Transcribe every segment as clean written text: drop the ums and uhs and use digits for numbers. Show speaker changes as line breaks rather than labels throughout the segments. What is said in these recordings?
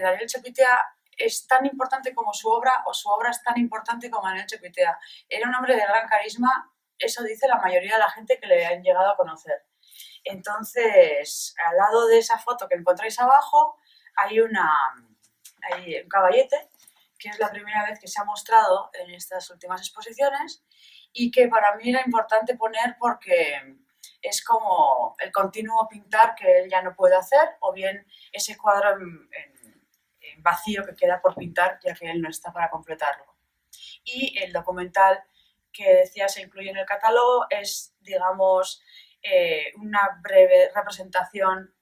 que Daniel Chapitea es tan importante como su obra o su obra es tan importante como Daniel Chapitea. Era un hombre de gran carisma, eso dice la mayoría de la gente que le han llegado a conocer. Entonces, al lado de esa foto que encontráis abajo, hay un caballete, que es la primera vez que se ha mostrado en estas últimas exposiciones y que para mí era importante poner porque es como el continuo pintar que él ya no puede hacer, o bien ese cuadro en vacío que queda por pintar ya que él no está para completarlo. Y el documental que decía se incluye en el catálogo es, digamos, una breve representación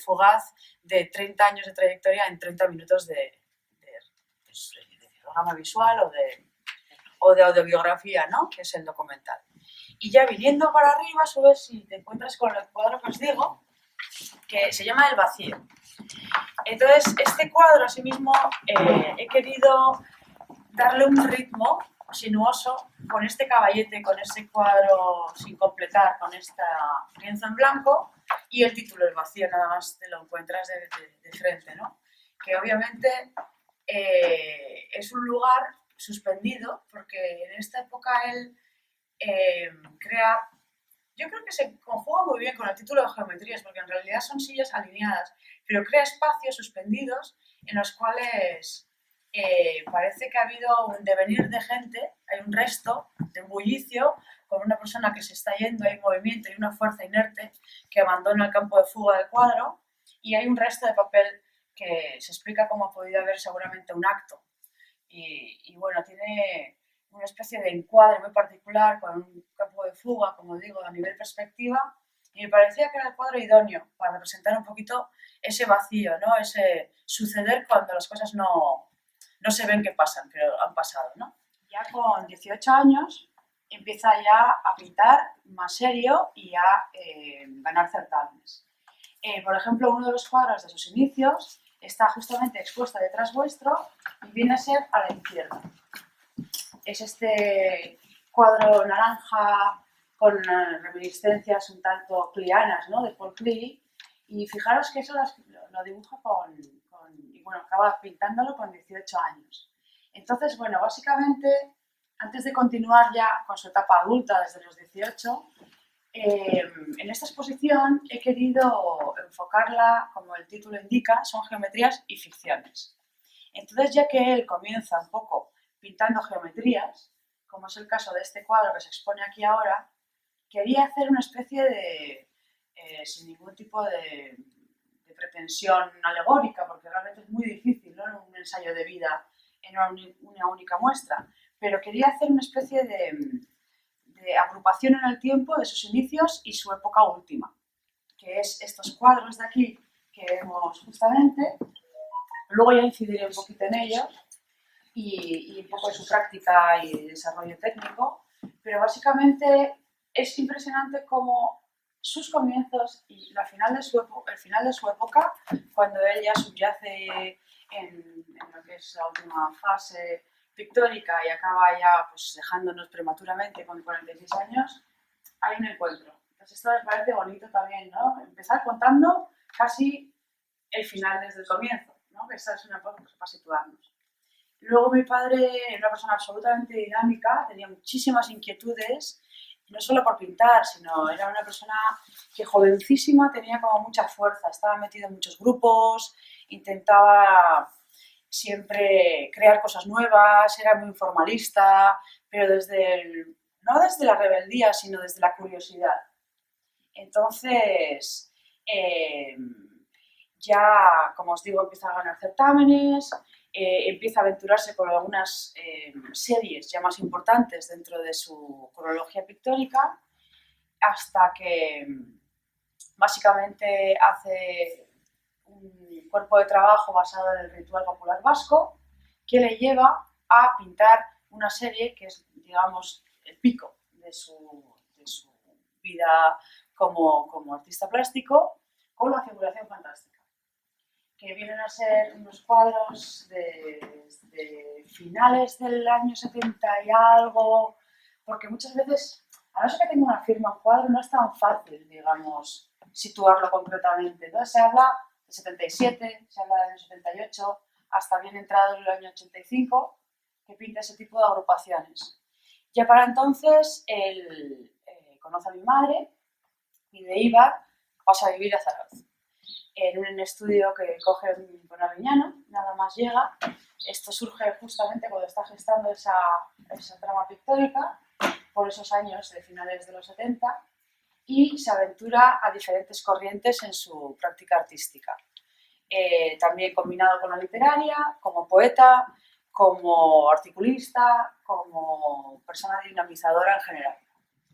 fugaz de 30 años de trayectoria en 30 minutos de programa visual o de autobiografía, ¿no? Que es el documental. Y ya viniendo para arriba, subes y te encuentras con el cuadro que os digo, que se llama El vacío. Entonces, este cuadro, asimismo, he querido darle un ritmo sinuoso con este caballete, con ese cuadro sin completar, con este lienzo en blanco y el título El vacío, nada más te lo encuentras de frente, ¿no? Que obviamente es un lugar suspendido porque en esta época él crea, yo creo que se conjuga muy bien con el título de geometrías porque en realidad son sillas alineadas, pero crea espacios suspendidos en los cuales parece que ha habido un devenir de gente, hay un resto de un bullicio con una persona que se está yendo, hay movimiento, hay una fuerza inerte que abandona el campo de fuga del cuadro y hay un resto de papel que se explica cómo ha podido haber seguramente un acto. Y bueno, tiene una especie de encuadre muy particular con un campo de fuga, como digo, a nivel perspectiva, y me parecía que era el cuadro idóneo para representar un poquito ese vacío, ¿no? Ese suceder cuando las cosas no se ven que pasan, pero han pasado, ¿no? Ya con 18 años empieza ya a pintar más serio y a ganar certámenes. Por ejemplo, uno de los cuadros de sus inicios está justamente expuesto detrás vuestro y viene a ser a la izquierda. Es este cuadro naranja con reminiscencias un tanto clianas, ¿no? De Paul Klee. Y fijaros que eso lo dibuja y bueno, acaba pintándolo con 18 años. Entonces, bueno, básicamente, antes de continuar ya con su etapa adulta desde los 18, en esta exposición he querido enfocarla, como el título indica, son geometrías y ficciones. Entonces, ya que él comienza un poco pintando geometrías, como es el caso de este cuadro que se expone aquí ahora, quería hacer una especie de, sin ningún tipo de pretensión alegórica, porque realmente es muy difícil, ¿no? Un ensayo de vida en una única muestra, pero quería hacer una especie de agrupación en el tiempo de sus inicios y su época última, que es estos cuadros de aquí que vemos justamente. Luego ya incidiré un poquito en ellos y un poco en su práctica y desarrollo técnico, pero básicamente es impresionante cómo sus comienzos y el final de su época, cuando él ya subyace en lo que es la última fase pictórica y acaba ya pues, dejándonos prematuramente con 46 años, hay un encuentro. Entonces esto me parece bonito también, ¿no? Empezar contando casi el final desde el comienzo, ¿no? Que esta es una cosa para situarnos. Luego mi padre era una persona absolutamente dinámica, tenía muchísimas inquietudes, no solo por pintar, sino era una persona que jovencísima tenía como mucha fuerza, estaba metido en muchos grupos, intentaba siempre crear cosas nuevas, era muy informalista, pero no desde la rebeldía, sino desde la curiosidad. Entonces, ya, como os digo, empieza a ganar certámenes, empieza a aventurarse con algunas series ya más importantes dentro de su cronología pictórica, hasta que básicamente hace un cuerpo de trabajo basado en el ritual popular vasco que le lleva a pintar una serie que es, digamos, el pico de su vida como artista plástico, con la figuración fantástica, que vienen a ser unos cuadros de finales del año 70 y algo, porque muchas veces, a no ser que tenga una firma en cuadro, no es tan fácil, digamos, situarlo concretamente. Entonces se habla de 77, se habla de 78, hasta bien entrado el año 85, que pinta ese tipo de agrupaciones. Ya para entonces él conoce a mi madre y de Eibar pasa a vivir a Zarauz. En un estudio que coge con Arguiñano, nada más llega. Esto surge justamente cuando está gestando esa trama pictórica, por esos años de finales de los 70, y se aventura a diferentes corrientes en su práctica artística. También combinado con la literaria, como poeta, como articulista, como persona dinamizadora en general.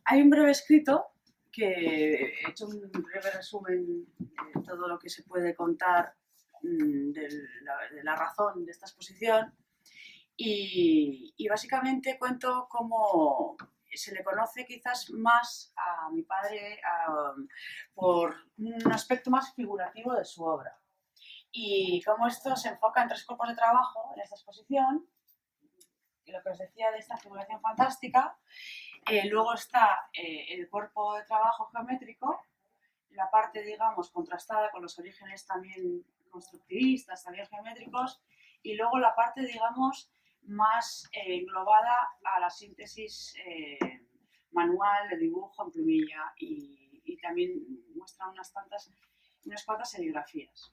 Hay un breve escrito que he hecho un breve resumen de todo lo que se puede contar de la razón de esta exposición y básicamente cuento cómo se le conoce quizás más a mi padre por un aspecto más figurativo de su obra y cómo esto se enfoca en 3 cuerpos de trabajo en esta exposición, y lo que os decía de esta figuración fantástica. Luego está el cuerpo de trabajo geométrico, la parte, digamos, contrastada con los orígenes también constructivistas, también geométricos, y luego la parte, digamos, más englobada a la síntesis manual de dibujo en plumilla y también muestra unas cuantas serigrafías.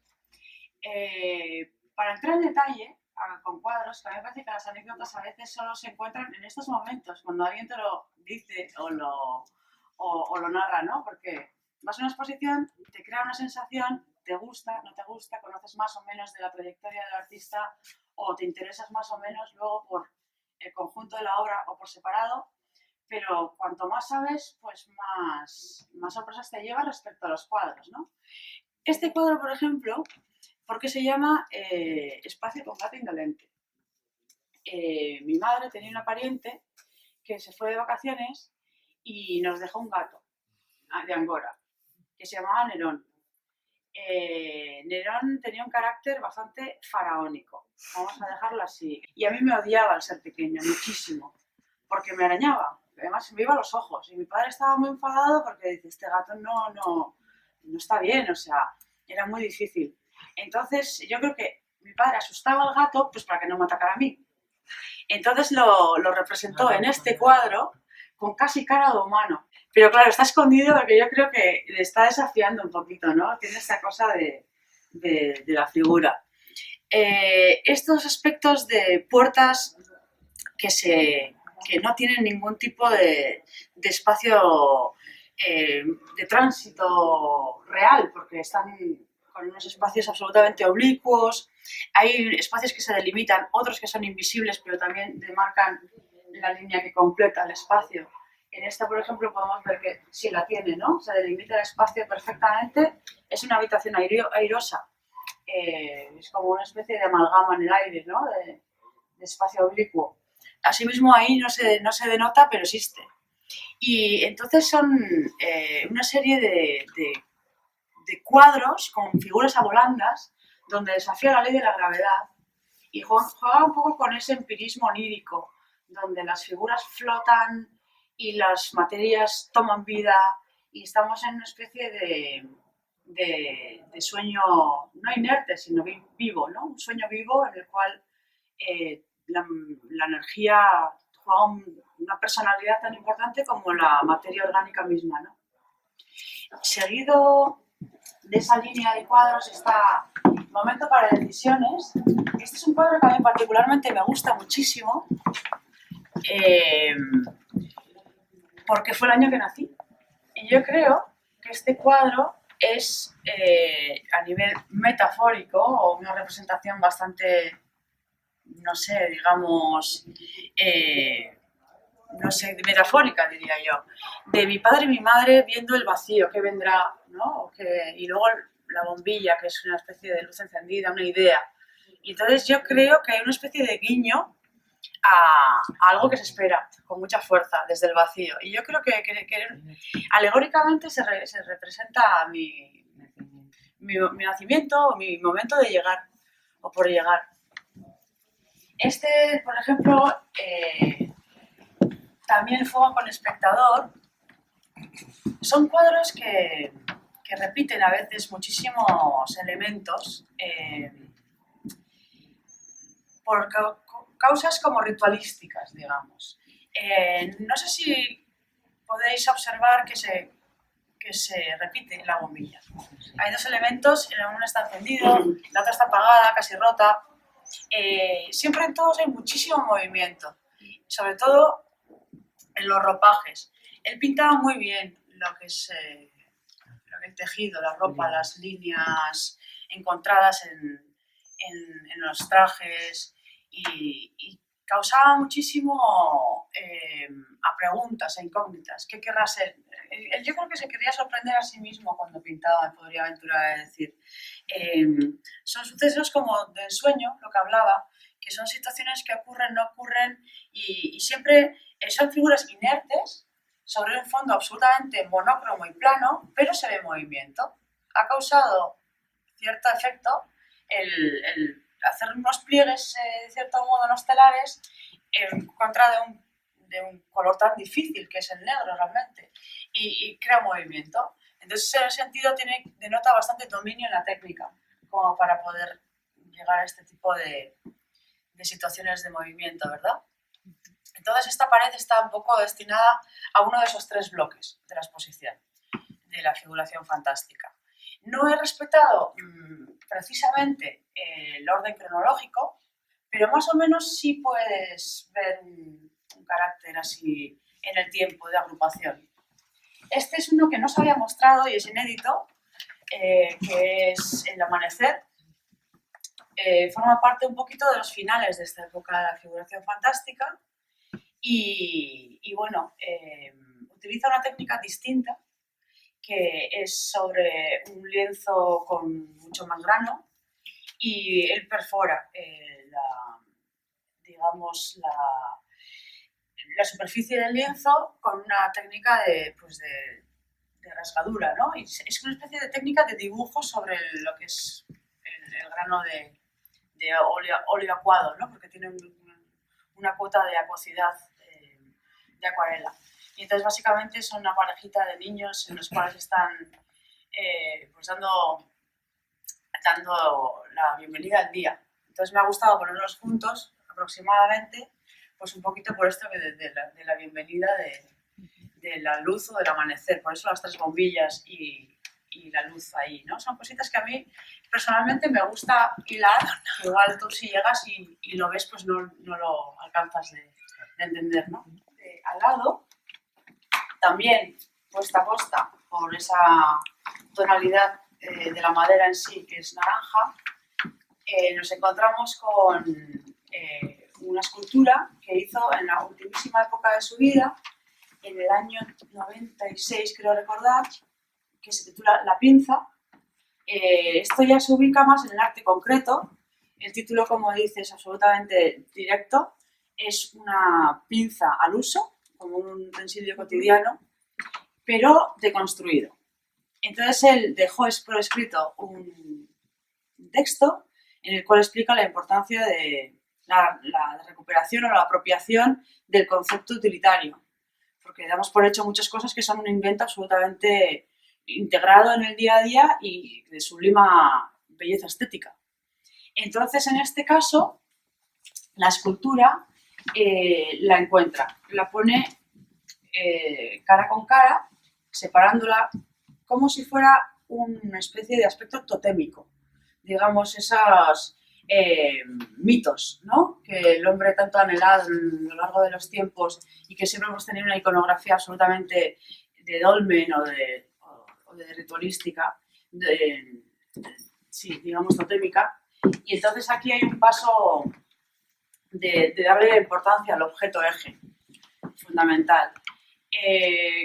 Para entrar en detalle, con cuadros, que a mí me parece que las anécdotas a veces solo se encuentran en estos momentos, cuando alguien te lo dice o lo narra, ¿no? Porque vas a una exposición, te crea una sensación, te gusta, no te gusta, conoces más o menos de la trayectoria del artista o te interesas más o menos luego por el conjunto de la obra o por separado, pero cuanto más sabes, pues más sorpresas te llevas respecto a los cuadros, ¿no? Este cuadro, por ejemplo, porque se llama Espacio con gato indolente. Mi madre tenía una pariente que se fue de vacaciones y nos dejó un gato de Angora, que se llamaba Nerón. Nerón tenía un carácter bastante faraónico, vamos a dejarlo así. Y a mí me odiaba al ser pequeña, muchísimo, porque me arañaba, además me iba a los ojos. Y mi padre estaba muy enfadado porque dice, este gato no está bien, o sea, era muy difícil. Entonces yo creo que mi padre asustaba al gato pues para que no me atacara a mí. Entonces lo representó en este cuadro con casi cara de humano. Pero claro, está escondido porque yo creo que le está desafiando un poquito, ¿no? Tiene esta cosa de la figura. Estos aspectos de puertas que no tienen ningún tipo de espacio de tránsito real, porque están con unos espacios absolutamente oblicuos. Hay espacios que se delimitan, otros que son invisibles, pero también demarcan la línea que completa el espacio. En esta, por ejemplo, podemos ver que sí la tiene, ¿no? Se delimita el espacio perfectamente. Es una habitación airosa. Es como una especie de amalgama en el aire, ¿no? De espacio oblicuo. Asimismo, ahí no se denota, pero existe. Y entonces son una serie de cuadros con figuras abolandas donde desafía la ley de la gravedad y juega un poco con ese empirismo onírico, donde las figuras flotan y las materias toman vida y estamos en una especie de sueño, no inerte, sino vivo, ¿no? Un sueño vivo en el cual la energía juega una personalidad tan importante como la materia orgánica misma, ¿no? Seguido de esa línea de cuadros está Momento para decisiones. Este es un cuadro que a mí particularmente me gusta muchísimo porque fue el año que nací. Y yo creo que este cuadro es a nivel metafórico o una representación bastante, no sé, digamos, no sé, metafórica diría yo, de mi padre y mi madre viendo el vacío que vendrá, ¿no? Y luego la bombilla, que es una especie de luz encendida, una idea. Y entonces yo creo que hay una especie de guiño a algo que se espera con mucha fuerza desde el vacío. Y yo creo que alegóricamente se representa mi nacimiento o mi momento de llegar o por llegar. Este, por ejemplo, también el fuego con el espectador, son cuadros que repiten a veces muchísimos elementos por causas como ritualísticas, digamos. No sé si podéis observar que se repite la bombilla. Hay dos elementos, uno está encendido, la otra está apagada, casi rota. Siempre en todos hay muchísimo movimiento, sobre todo en los ropajes. Él pintaba muy bien lo que es el tejido, la ropa, las líneas encontradas en los trajes y causaba muchísimo a preguntas, a incógnitas. ¿Qué querrá ser? Yo creo que se quería sorprender a sí mismo cuando pintaba, me podría aventurar a decir. Son sucesos como del sueño, lo que hablaba, que son situaciones que ocurren, no ocurren y siempre son figuras inertes sobre un fondo absolutamente monócromo y plano, pero se ve movimiento. Ha causado cierto efecto el hacer unos pliegues, de cierto modo, en los telares en contra de un color tan difícil que es el negro realmente y crea movimiento. Entonces, en ese sentido, denota bastante dominio en la técnica como para poder llegar a este tipo de situaciones de movimiento, ¿verdad? Entonces, esta pared está un poco destinada a uno de esos tres bloques de la exposición, de la figuración fantástica. No he respetado precisamente el orden cronológico, pero más o menos sí puedes ver un carácter así en el tiempo de agrupación. Este es uno que no se había mostrado y es inédito, que es El amanecer. Forma parte un poquito de los finales de esta época de la figuración fantástica y bueno, utiliza una técnica distinta que es sobre un lienzo con mucho más grano y él perfora la superficie del lienzo con una técnica de rasgadura, ¿no? Y es una especie de técnica de dibujo sobre lo que es el grano de óleo acuado, ¿no? Porque tiene una cuota de acuosidad de acuarela. Y entonces básicamente son una parejita de niños en los cuales están pues dando la bienvenida al día. Entonces me ha gustado ponerlos juntos aproximadamente, pues un poquito por esto de la bienvenida de la luz o del amanecer, por eso las tres bombillas y la luz ahí, ¿no? Son cositas que a mí personalmente me gusta hilar, igual tú si llegas y lo ves pues no lo alcanzas de entender, ¿no? Al lado, también puesta a posta por esa tonalidad de la madera en sí, que es naranja, nos encontramos con una escultura que hizo en la ultimísima época de su vida, en el año 96, creo recordar, que se titula La pinza. Esto ya se ubica más en el arte concreto. El título, como dice, es absolutamente directo. Es una pinza al uso, como un utensilio cotidiano, pero deconstruido. Entonces él dejó por escrito un texto en el cual explica la importancia de la recuperación o la apropiación del concepto utilitario, porque damos por hecho muchas cosas que son un invento absolutamente integrado en el día a día y de sublima belleza estética. Entonces, en este caso, la escultura la encuentra, la pone cara con cara, separándola como si fuera una especie de aspecto totémico. Digamos, esos mitos, ¿no? Que el hombre tanto ha anhelado a lo largo de los tiempos y que siempre hemos tenido una iconografía absolutamente de dolmen o de ritualística, sí, digamos totémica. Y entonces aquí hay un paso de darle importancia al objeto eje, fundamental.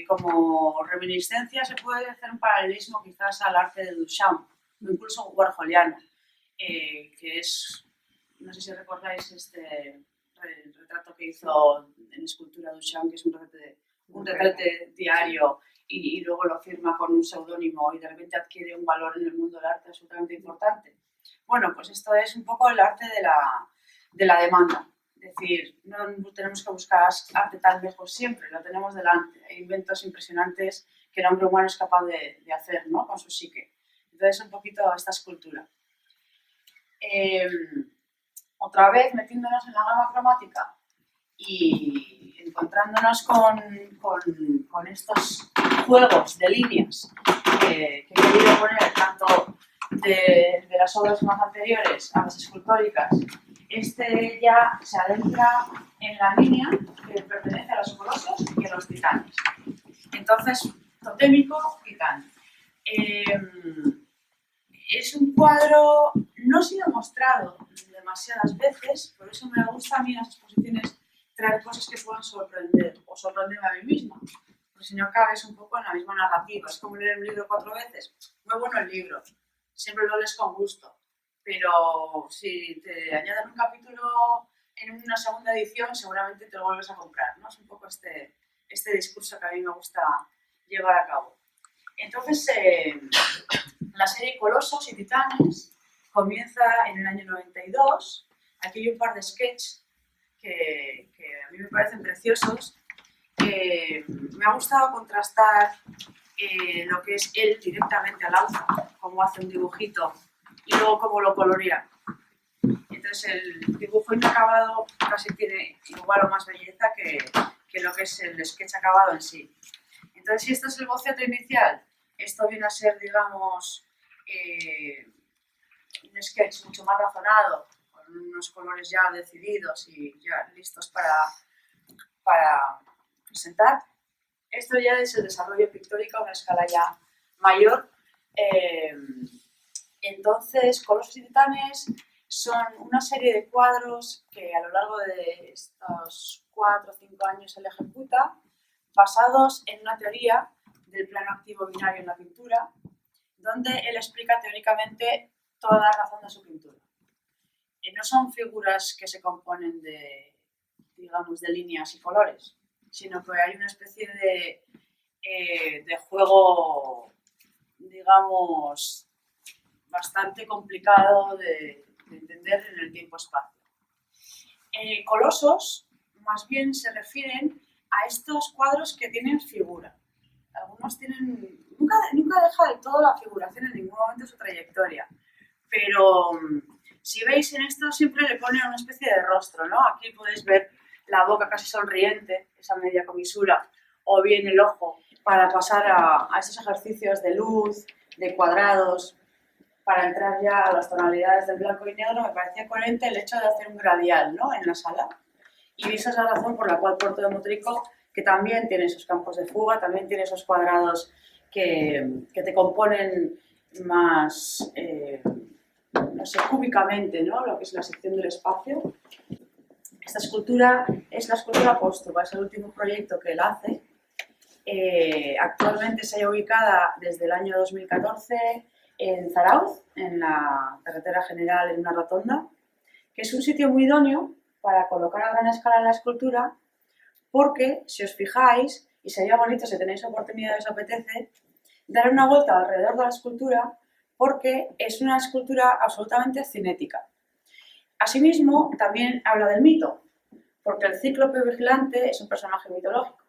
Como reminiscencia se puede hacer un paralelismo quizás al arte de Duchamp, o incluso warholiano, que es, no sé si recordáis este retrato que hizo en escultura Duchamp, que es un retrato diario y luego lo firma con un seudónimo y de repente adquiere un valor en el mundo del arte absolutamente importante. Bueno, pues esto es un poco el arte de la demanda. Es decir, no tenemos que buscar arte tan lejos siempre, lo tenemos delante. Hay inventos impresionantes que el hombre humano es capaz de hacer, ¿no? Con su psique. Entonces, un poquito esta escultura. otra vez metiéndonos en la gama cromática y encontrándonos con estos juegos de líneas que he querido poner tanto de las obras más anteriores a las escultóricas. Este ya se adentra en la línea que pertenece a los colosos y a los titanes. Entonces, totémico, titán. Es un cuadro, no ha sido mostrado demasiadas veces, por eso me gusta a mí en las exposiciones traer cosas que puedan sorprender o sorprenderme a mí misma, porque si no cabes un poco en la misma narrativa. Es como leer un libro 4 veces. Muy bueno el libro, siempre lo lees con gusto, pero si te añaden un capítulo en una segunda edición, seguramente te lo vuelves a comprar, ¿no? Es un poco este discurso que a mí me gusta llevar a cabo. Entonces, la serie Colosos y Titanes comienza en el año 92. Aquí hay un par de sketches que a mí me parecen preciosos. Me ha gustado contrastar lo que es él directamente al alza, cómo hace un dibujito y luego cómo lo colorea. Entonces el dibujo inacabado casi tiene igual o más belleza que lo que es el sketch acabado en sí. Entonces, si esto es el boceto inicial, esto viene a ser, digamos, un sketch mucho más razonado, con unos colores ya decididos y ya listos para presentar. Esto ya es el desarrollo pictórico a una escala ya mayor. Entonces, Colosos y Titanes son una serie de cuadros que a lo largo de estos 4 o 5 años él ejecuta, basados en una teoría del plano activo binario en la pintura, donde él explica teóricamente toda la razón de su pintura. No son figuras que se componen de, digamos, de líneas y colores, sino que hay una especie de juego, digamos, bastante complicado de entender en el tiempo-espacio. Colosos, más bien se refieren a estos cuadros que tienen figura. Algunos tienen, nunca deja del todo la figuración en ningún momento de su trayectoria, pero si veis en esto siempre le pone una especie de rostro, ¿no? Aquí podéis ver la boca casi sonriente, esa media comisura, o bien el ojo, para pasar a esos ejercicios de luz, de cuadrados, para entrar ya a las tonalidades del blanco y negro. Me parecía coherente el hecho de hacer un gradial, ¿no?, en la sala. Y esa es la razón por la cual Puerto de Motrico, que también tiene esos campos de fuga, también tiene esos cuadrados que te componen más, no sé, cúbicamente, ¿no?, lo que es la sección del espacio. Esta escultura es la escultura póstuma, es el último proyecto que él hace. Actualmente se halla ubicada desde el año 2014 en Zarauz, en la carretera general, en una rotonda, que es un sitio muy idóneo para colocar a gran escala la escultura, porque, si os fijáis, y sería bonito si tenéis oportunidad y os apetece, dar una vuelta alrededor de la escultura, porque es una escultura absolutamente cinética. Asimismo, también habla del mito, porque el cíclope vigilante es un personaje mitológico,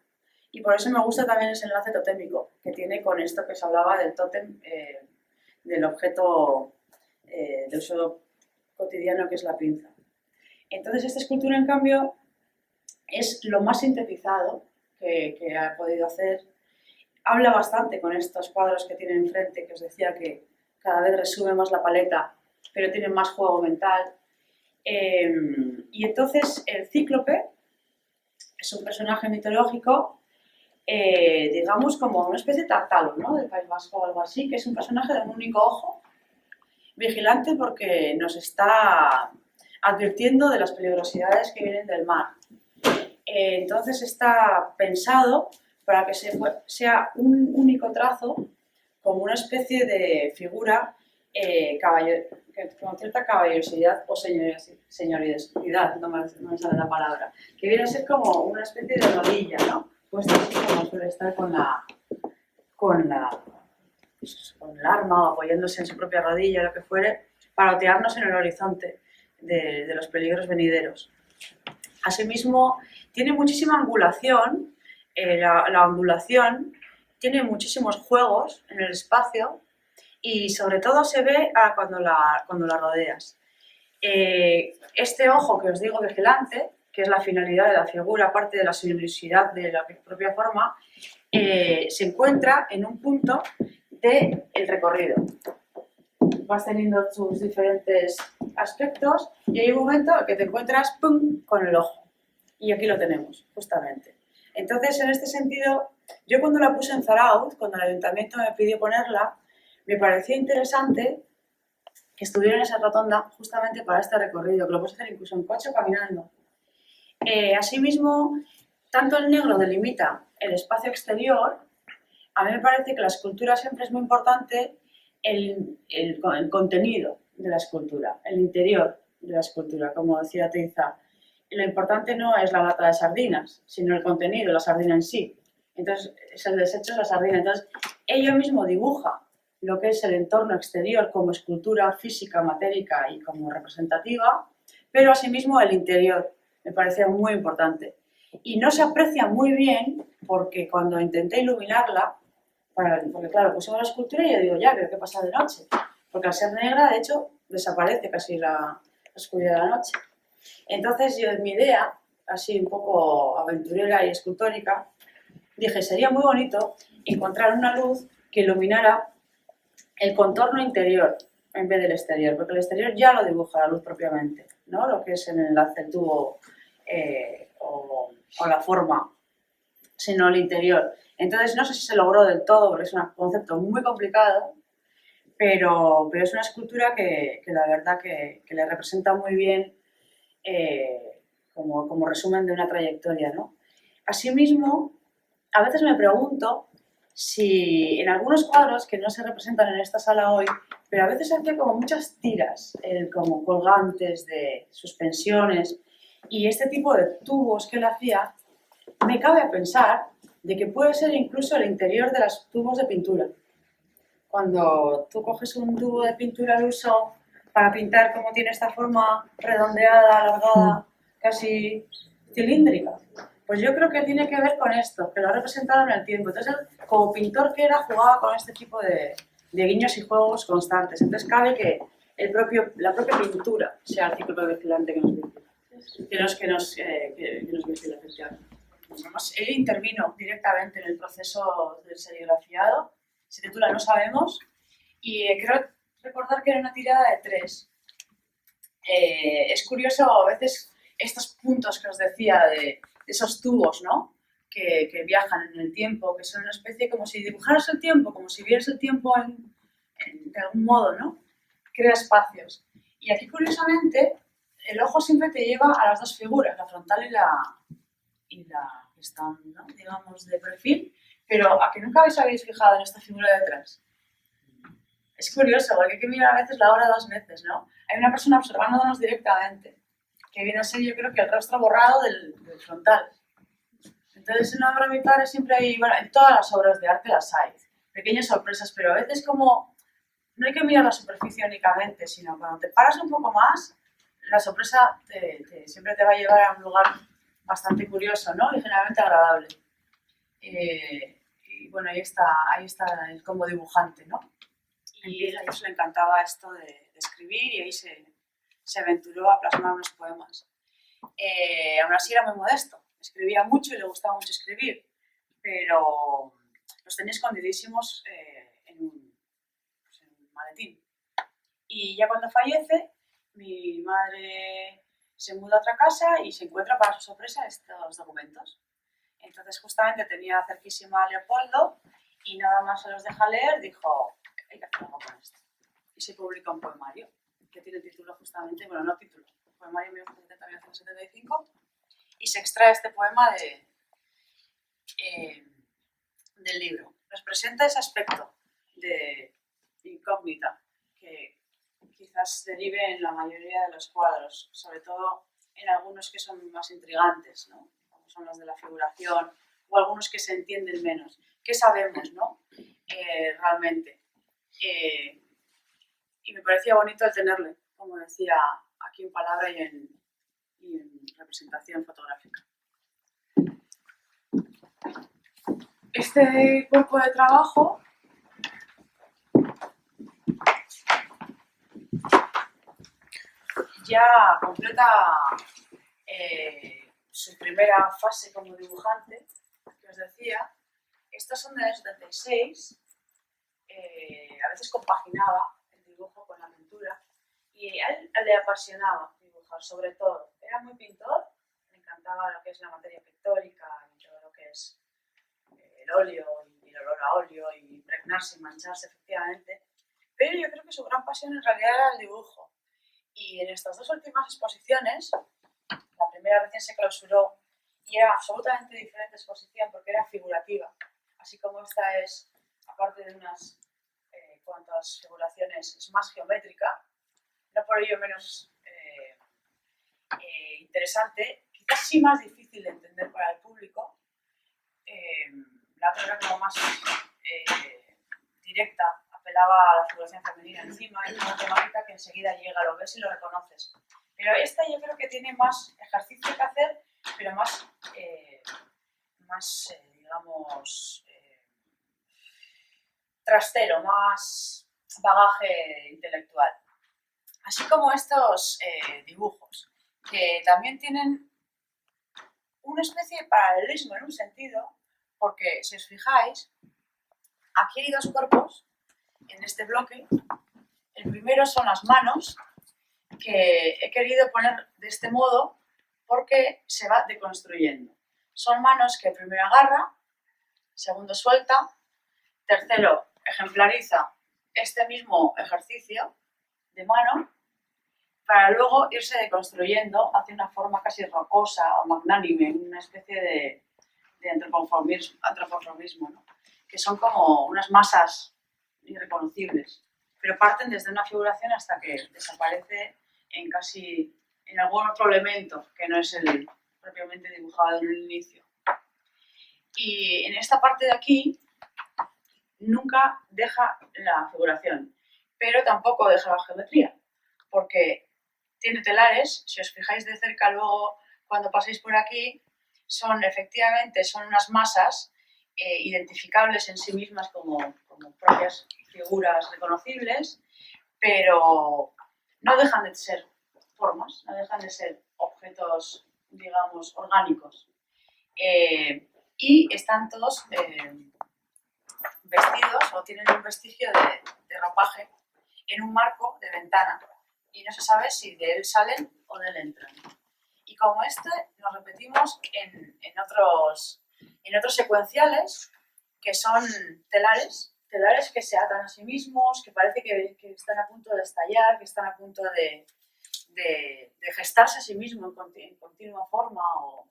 y por eso me gusta también ese enlace totémico que tiene con esto que se hablaba del tótem, del objeto de uso cotidiano que es la pinza. Entonces, esta escultura, en cambio, es lo más sintetizado que ha podido hacer. Habla bastante con estos cuadros que tiene enfrente, que os decía que cada vez resume más la paleta, pero tiene más juego mental. Y entonces el cíclope es un personaje mitológico, digamos como una especie de Tartalo, ¿no?, del País Vasco o algo así, que es un personaje de un único ojo, vigilante porque nos está advirtiendo de las peligrosidades que vienen del mar. Entonces está pensado para que sea un único trazo, como una especie de figura con cierta caballerosidad o señorosidad, no me sale la palabra, que viene a ser como una especie de rodilla, ¿no?, puesta así como suele estar con el arma o apoyándose en su propia rodilla o lo que fuere, para otearnos en el horizonte de los peligros venideros. Asimismo, tiene muchísima angulación. La angulación tiene muchísimos juegos en el espacio y sobre todo se ve cuando la rodeas. Este ojo que os digo vigilante, que es la finalidad de la figura, aparte de la sinuosidad de la propia forma, se encuentra en un punto del recorrido. Vas teniendo tus diferentes aspectos y hay un momento en que te encuentras ¡pum!, con el ojo. Y aquí lo tenemos, justamente. Entonces, en este sentido, yo cuando la puse en Zarauz, cuando el ayuntamiento me pidió ponerla, me pareció interesante que estuviera en esa rotonda justamente para este recorrido, que lo puedes hacer incluso en coche o caminando. Asimismo, tanto el negro delimita el espacio exterior, a mí me parece que la escultura siempre es muy importante el contenido de la escultura, el interior de la escultura, como decía Teiza. Lo importante no es la lata de sardinas, sino el contenido, la sardina en sí. Entonces, es el desecho de la sardina. Entonces, ello mismo dibuja lo que es el entorno exterior como escultura física, matérica y como representativa, pero asimismo el interior me parecía muy importante. Y no se aprecia muy bien porque cuando intenté iluminarla, porque claro, pusimos la escultura y yo digo, ya, pero ¿qué pasa de noche? Porque al ser negra, de hecho, desaparece casi la oscuridad de la noche. Entonces yo, en mi idea, así un poco aventurera y escultórica, dije, sería muy bonito encontrar una luz que iluminara el contorno interior en vez del exterior, porque el exterior ya lo dibuja la luz propiamente, ¿no? Lo que es el enlace, el tubo o la forma, sino el interior. Entonces no sé si se logró del todo, porque es un concepto muy complicado, pero es una escultura que la verdad que le representa muy bien como resumen de una trayectoria, ¿no? Asimismo, a veces me pregunto si en algunos cuadros que no se representan en esta sala hoy, pero a veces hacía como muchas tiras, como colgantes de suspensiones, y este tipo de tubos que él hacía, me cabe pensar de que puede ser incluso el interior de los tubos de pintura. Cuando tú coges un tubo de pintura al uso para pintar como tiene esta forma redondeada, alargada, casi cilíndrica, pues yo creo que tiene que ver con esto, que lo ha representado en el tiempo. Entonces, él, como pintor que era, jugaba con este tipo de guiños y juegos constantes. Entonces, cabe que la propia pintura sea el ciclo vigilante que nos vigila. Que nos vigila, efectivamente. Además, él intervino directamente en el proceso del serigrafiado. Se titula No sabemos, y creo recordar que era una tirada de 3. Es curioso a veces estos puntos que os decía de esos tubos, ¿no? Que viajan en el tiempo, que son una especie como si dibujaras el tiempo, como si vieras el tiempo de algún modo, ¿no? Crea espacios. Y aquí, curiosamente, el ojo siempre te lleva a las dos figuras, la frontal y la que están, ¿no?, digamos, de perfil, pero ¿a que nunca os habéis fijado en esta figura de detrás? Es curioso, porque hay que mirar a veces la obra 2 veces, ¿no? Hay una persona observándonos directamente, que viene a ser, yo creo, que el rostro borrado del frontal. Entonces, en una obra mi padre siempre hay, bueno, en todas las obras de arte las hay, pequeñas sorpresas, pero a veces como no hay que mirar la superficie únicamente, sino cuando te paras un poco más, la sorpresa siempre te va a llevar a un lugar bastante curioso, ¿no? Y generalmente agradable. Y bueno, ahí está él como dibujante, ¿no? Y a ellos le encantaba esto de escribir y ahí se aventuró a plasmar unos poemas. Aún así era muy modesto, escribía mucho y le gustaba mucho escribir, pero los tenía escondidísimos en un maletín. Y ya cuando fallece, mi madre se muda a otra casa y se encuentra, para su sorpresa, estos documentos. Entonces justamente tenía cerquísima a Leopoldo y nada más se los deja leer, dijo, hay que hacer algo con esto. Y se publica un poemario que tiene título justamente, bueno, no título, poemario 1970-1975, y se extrae este poema del libro. Nos presenta ese aspecto de incógnita que quizás derive en la mayoría de los cuadros, sobre todo en algunos que son más intrigantes, ¿no? Como son los de la figuración, o algunos que se entienden menos. ¿Qué sabemos, no? Realmente. Y me parecía bonito el tenerle, como decía, aquí en palabra y en representación fotográfica. Este cuerpo de trabajo ya completa su primera fase como dibujante, que os decía. Estos son del 76, a veces compaginaba el dibujo con la pintura y a él le apasionaba dibujar, sobre todo. Era muy pintor, le encantaba lo que es la materia pictórica y todo lo que es el óleo y el olor a óleo y impregnarse y mancharse, efectivamente. Pero yo creo que su gran pasión en realidad era el dibujo. Y en estas dos últimas exposiciones, la primera recién se clausuró y era absolutamente diferente exposición porque era figurativa. Así como esta es, aparte de unas cuantas figuraciones, es más geométrica, no por ello menos interesante, quizás sí más difícil de entender para el público. La otra era como más directa, apelaba a la figuración femenina encima, y una temática que enseguida llega, lo ves y lo reconoces. Pero esta yo creo que tiene más ejercicio que hacer, pero más, digamos, trastero, más bagaje intelectual. Así como estos dibujos, que también tienen una especie de paralelismo en un sentido, porque si os fijáis, aquí hay dos cuerpos en este bloque. El primero son las manos, que he querido poner de este modo porque se va deconstruyendo. Son manos que primero agarra, segundo suelta, tercero ejemplariza este mismo ejercicio de mano para luego irse deconstruyendo hacia una forma casi rocosa o magnánime, una especie de antropomorfismo, ¿no? Que son como unas masas irreconocibles, pero parten desde una figuración hasta que desaparece en algún otro elemento que no es el propiamente dibujado en el inicio. Y en esta parte de aquí nunca deja la figuración, pero tampoco deja la geometría, porque tiene telares. Si os fijáis de cerca luego cuando paséis por aquí, efectivamente son unas masas identificables en sí mismas como propias figuras reconocibles, pero no dejan de ser formas, no dejan de ser objetos, digamos, orgánicos. Y están todos vestidos o tienen un vestigio de ropaje en un marco de ventana y no se sabe si de él salen o de él entran. Y como nos repetimos en otros secuenciales que son telares que se atan a sí mismos, que parece que están a punto de estallar, que están a punto de gestarse a sí mismo en continua forma o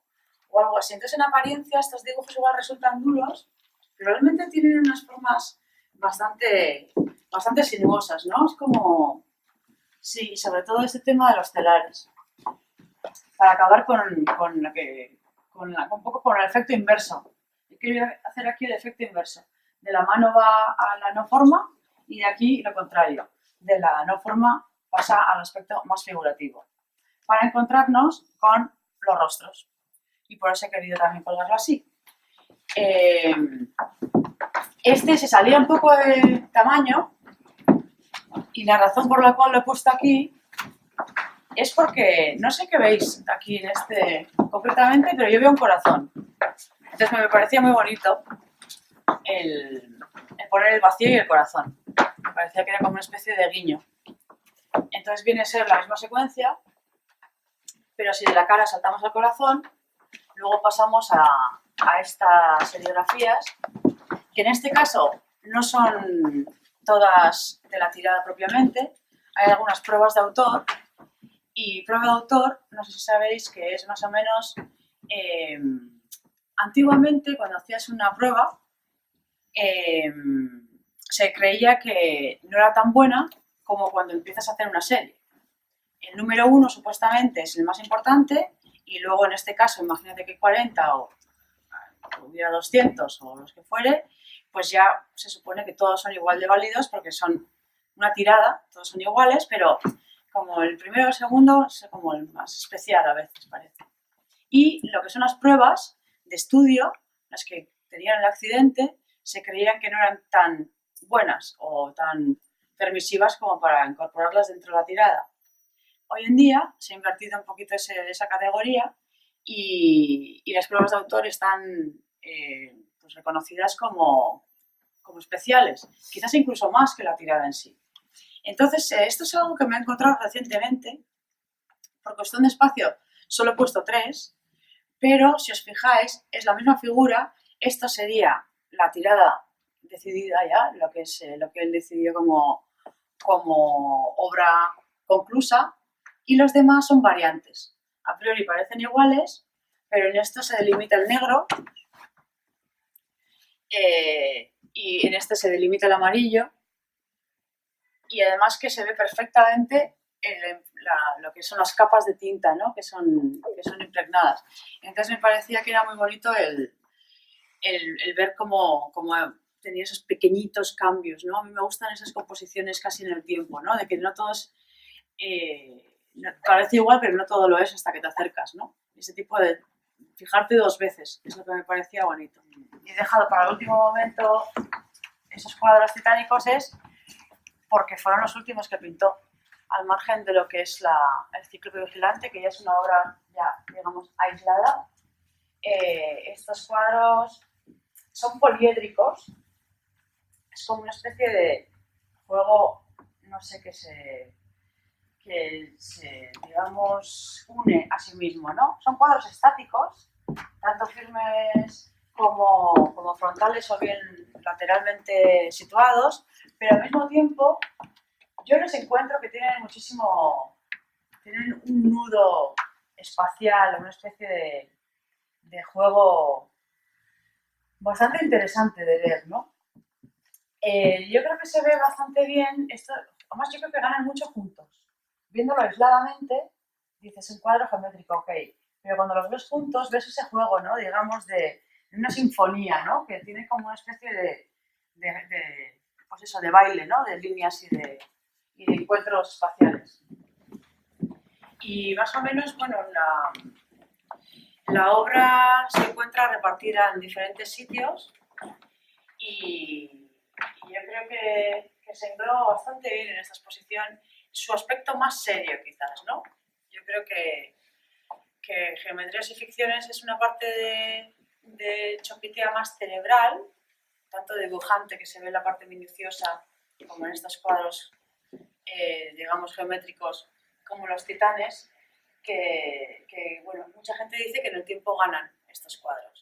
algo así. Entonces, en apariencia, estos dibujos igual resultan duros, pero realmente tienen unas formas bastante sinuosas, ¿no? Es como, sí, sobre todo este tema de los telares. Para acabar un poco con el efecto inverso. Yo quiero hacer aquí el efecto inverso. De la mano va a la no forma y de aquí lo contrario. De la no forma pasa al aspecto más figurativo. Para encontrarnos con los rostros. Y por eso he querido también colgarlo así. Este se salía un poco de tamaño y la razón por la cual lo he puesto aquí es porque no sé qué veis aquí en este concretamente, pero yo veo un corazón. Entonces me parecía muy bonito el poner el vacío y el corazón. Me parecía que era como una especie de guiño. Entonces viene a ser la misma secuencia, pero si de la cara saltamos al corazón, luego pasamos a estas serigrafías, que en este caso no son todas de la tirada propiamente, hay algunas pruebas de autor, y prueba de autor, no sé si sabéis que es más o menos, antiguamente cuando hacías una prueba, se creía que no era tan buena como cuando empiezas a hacer una serie. El número 1 supuestamente es el más importante y luego en este caso, imagínate que 40 o hubiera 200 o los que fuere, pues ya se supone que todos son igual de válidos porque son una tirada, todos son iguales, pero como el primero o el segundo es como el más especial a veces parece. Y lo que son las pruebas de estudio, las que tenían el accidente, se creían que no eran tan buenas o tan permisivas como para incorporarlas dentro de la tirada. hoy en día se ha invertido un poquito esa categoría y las pruebas de autor están pues reconocidas como especiales, quizás incluso más que la tirada en sí. Entonces, esto es algo que me he encontrado recientemente. Por cuestión de espacio solo he puesto 3, pero si os fijáis, es la misma figura. Esto sería la tirada decidida ya, lo que él decidió como obra conclusa, y los demás son variantes. A priori parecen iguales, pero en esto se delimita el negro y en este se delimita el amarillo, y además que se ve perfectamente lo que son las capas de tinta, ¿no? que son impregnadas. Entonces me parecía que era muy bonito el ver cómo tenía esos pequeñitos cambios, ¿no? A mí me gustan esas composiciones casi en el tiempo, ¿no? De que no todo es... parece igual, pero no todo lo es hasta que te acercas, ¿no? Ese tipo de fijarte 2 veces, es lo que me parecía bonito. Y he dejado para el último momento esos cuadros titánicos porque fueron los últimos que pintó, al margen de lo que es el Cíclope Vigilante, que ya es una obra ya, digamos, aislada. Estos cuadros son poliédricos, es como una especie de juego, no sé, que se digamos, une a sí mismo, ¿no? Son cuadros estáticos, tanto firmes como frontales o bien lateralmente situados, pero al mismo tiempo yo los encuentro que tienen un nudo espacial, una especie de juego bastante interesante de ver, ¿no? Yo creo que se ve bastante bien, además yo creo que ganan mucho juntos. Viéndolo aisladamente, dices un cuadro geométrico, ok, pero cuando los ves juntos ves ese juego, ¿no? Digamos, de una sinfonía, ¿no? Que tiene como una especie pues eso, de baile, ¿no? De líneas y de encuentros espaciales. Y más o menos, bueno, la obra se encuentra repartida en diferentes sitios y yo creo que se engloba bastante bien en esta exposición su aspecto más serio, quizás, ¿no? Yo creo que Geometrías y Ficciones es una parte de Chopitea más cerebral, tanto de dibujante, que se ve la parte minuciosa, como en estos cuadros, digamos, geométricos, como los titanes, que bueno, mucha gente dice que en el tiempo ganan estos cuadros.